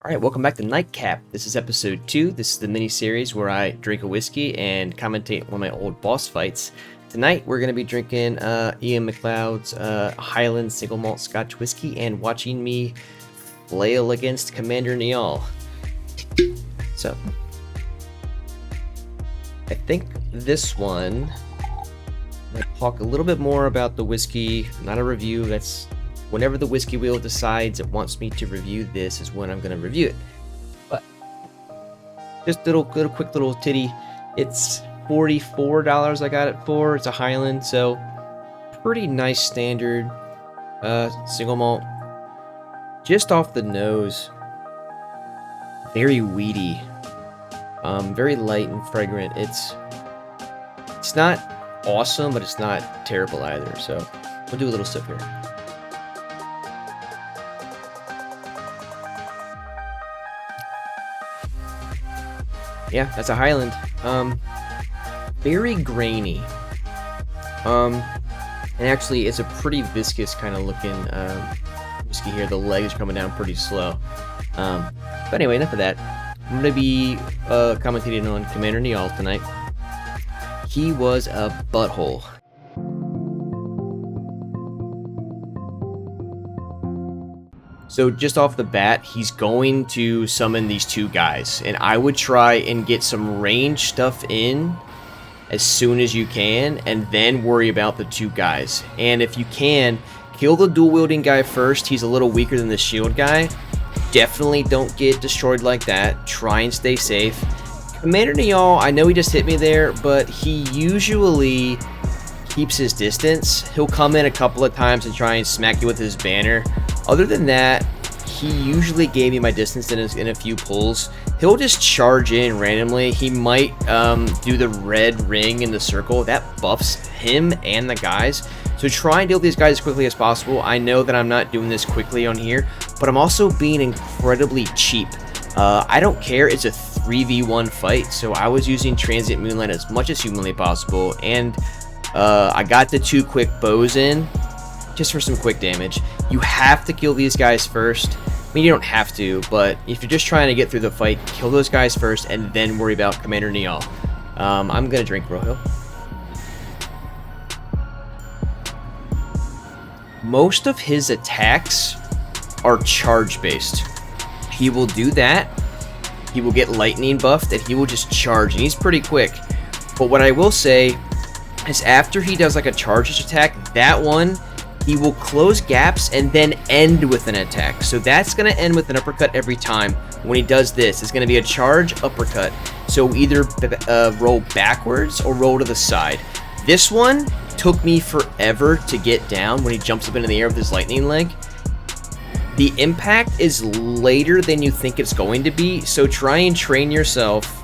Alright, welcome back to Nightcap. This is episode 2. This is the mini-series where I drink a whiskey and commentate one of my old boss fights. Tonight, we're going to be drinking Ian Macleod's Highland single malt scotch whiskey and watching me flail against Commander Niall. So, I think this one, I'm going to talk a little bit more about the whiskey, not a review. That's whenever the whiskey wheel decides it wants me to review this is when I'm going to review it. But just quick little titty. It's $44 I got it for. It's a Highland, so pretty nice standard single malt. Just off the nose, very weedy, very light and fragrant. It's not awesome, but it's not terrible either. So we'll do a little sip here. Yeah, that's a Highland. Very grainy. And actually, it's a pretty viscous kind of looking whiskey here. The legs are coming down pretty slow. But anyway, enough of that. I'm going to be commentating on Commander Niall tonight. He was a butthole. So just off the bat, he's going to summon these two guys, and I would try and get some range stuff in as soon as you can, and then worry about the two guys. And if you can, kill the dual-wielding guy first. He's a little weaker than the shield guy. Definitely don't get destroyed like that. Try and stay safe. Commander Niall, I know he just hit me there, but he usually keeps his distance. He'll come in a couple of times and try and smack you with his banner. Other than that, he usually gave me my distance in a few pulls. He'll just charge in randomly. He might do the red ring in the circle. That buffs him and the guys. So try and deal with these guys as quickly as possible. I know that I'm not doing this quickly on here, but I'm also being incredibly cheap. I don't care. It's a 3v1 fight, so I was using Transient Moonlight as much as humanly possible, and I got the 2 quick bows in just for some quick damage. You have to kill these guys first. I mean, you don't have to, but if you're just trying to get through the fight, kill those guys first and then worry about Commander Niall. I'm gonna drink Rojo. Most of his attacks are charge based. He will do that, he will get lightning buffed, and he will just charge, and he's pretty quick. But what I will say is after he does like a charge attack, that one, he will close gaps and then end with an attack. So that's going to end with an uppercut every time. When he does this, it's going to be a charge uppercut. So either roll backwards or roll to the side. This one took me forever to get down when he jumps up into the air with his lightning leg. The impact is later than you think it's going to be, so try and train yourself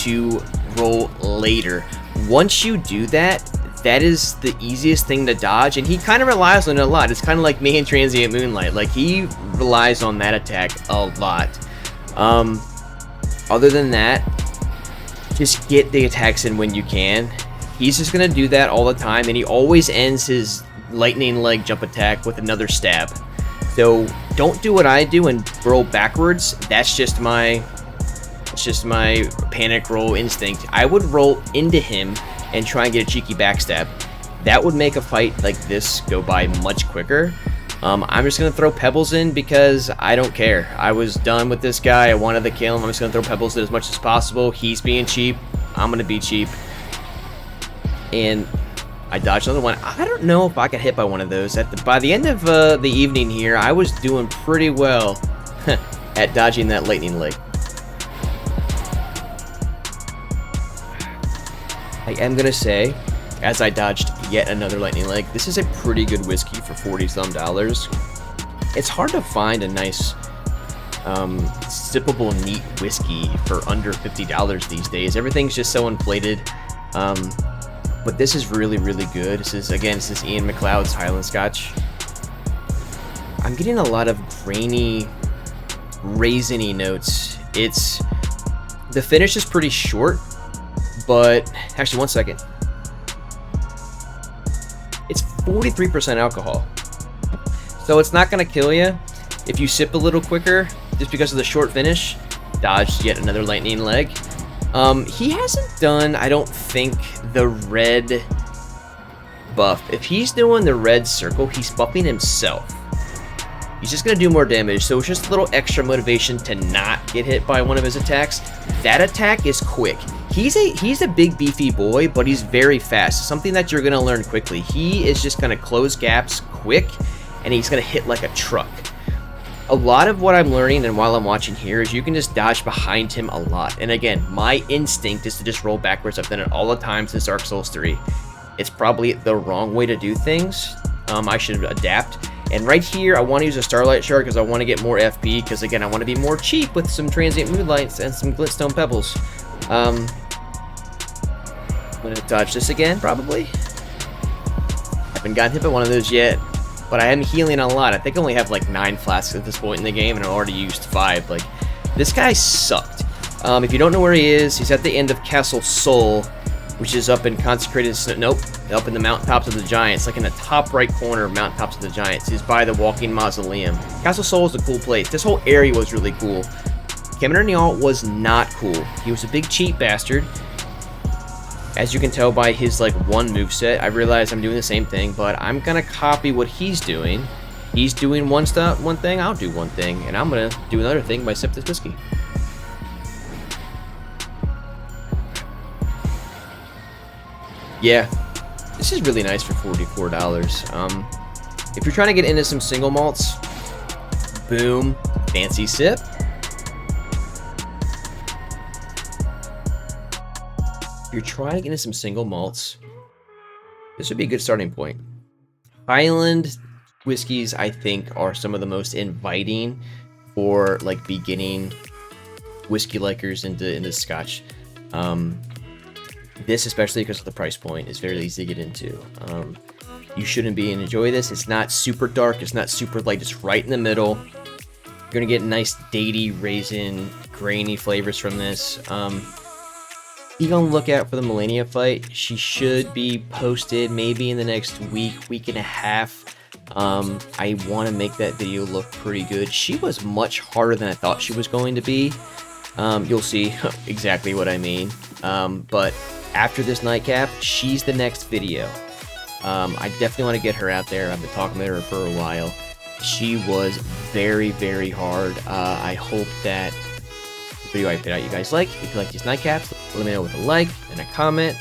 to roll later. Once you do that, that is the easiest thing to dodge, and he kind of relies on it a lot. It's kind of like me and Transient Moonlight. Like, he relies on that attack a lot. Other than that, just get the attacks in when you can. He's just going to do that all the time, and he always ends his lightning leg jump attack with another stab. So don't do what I do and roll backwards. That's just my panic roll instinct. I would roll into him and try and get a cheeky backstab. That would make a fight like this go by much quicker. I'm just going to throw pebbles in because I don't care. I was done with this guy. I wanted to kill him. I'm just going to throw pebbles in as much as possible. He's being cheap. I'm going to be cheap. And I dodged another one. I don't know if I got hit by one of those. By the end of the evening here, I was doing pretty well at dodging that lightning leg. I am going to say, as I dodged yet another lightning leg, this is a pretty good whiskey for $40-some. It's hard to find a nice, sippable, neat whiskey for under $50 these days. Everything's just so inflated. But this is really, really good. This is Ian Macleod's Highland Scotch. I'm getting a lot of grainy, raisiny notes. The finish is pretty short. But actually, one second. It's 43% alcohol. So it's not going to kill you. If you sip a little quicker, just because of the short finish. Dodged yet another lightning leg. He hasn't done, I don't think, the red buff. If he's doing the red circle, he's buffing himself. He's just going to do more damage, so it's just a little extra motivation to not get hit by one of his attacks. That attack is quick. He's a big beefy boy, but he's very fast. Something that you're going to learn quickly. He is just going to close gaps quick, and he's going to hit like a truck. A lot of what I'm learning and while I'm watching here is you can just dodge behind him a lot. And again, my instinct is to just roll backwards. I've done it all the time since Dark Souls 3. It's probably the wrong way to do things. I should adapt. And right here, I want to use a Starlight Shard because I want to get more FP. Because again, I want to be more cheap with some Transient Moonlights and some Glintstone Pebbles. I'm going to dodge this again, probably. Haven't gotten hit by one of those yet. But I am healing a lot. I think I only have like 9 flasks at this point in the game, and I already used 5. Like, this guy sucked. If you don't know where he is, he's at the end of Castle Sol, which is up in Consecrated... Nope. Up in the Mountaintops of the Giants. Like in the top right corner of Mountaintops of the Giants. He's by the Walking Mausoleum. Castle Sol is a cool place. This whole area was really cool. Commander Niall was not cool. He was a big cheat bastard. As you can tell by his like one moveset, I realize I'm doing the same thing, but I'm gonna copy what he's doing. He's doing one thing, I'll do one thing, and I'm gonna do another thing by sip this whiskey. Yeah, this is really nice for $44. If you're trying to get into some single malts, boom, fancy sip. You're trying to get into some single malts, this would be a good starting point. Highland whiskeys, I think, are some of the most inviting for like beginning whiskey likers into Scotch. This, especially because of the price point, is very easy to get into. You shouldn't be and enjoy this. It's not super dark. It's not super light. It's right in the middle. You're gonna get nice datey, raisin, grainy flavors from this. Be on the lookout for the Millennia fight. She should be posted maybe in the next week and a half. I want to make that video look pretty good. She was much harder than I thought she was going to be. You'll see exactly what I mean. But after this Nightcap, she's the next video. I definitely want to get her out there. I've been talking about her for a while. She was very, very hard. I hope that the video I put out you guys like. If you like these Nightcaps, let me know with a like and a comment.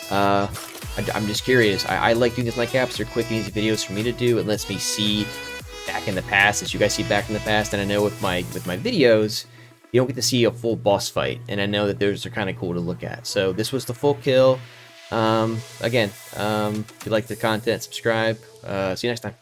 I'm just curious. I like doing these Nightcaps. They're quick and easy videos for me to do. It lets me see back in the past, as you guys see back in the past. And I know with my videos, you don't get to see a full boss fight, and I know that those are kind of cool to look at. So this was the full kill. Again, if you like the content, subscribe. See you next time.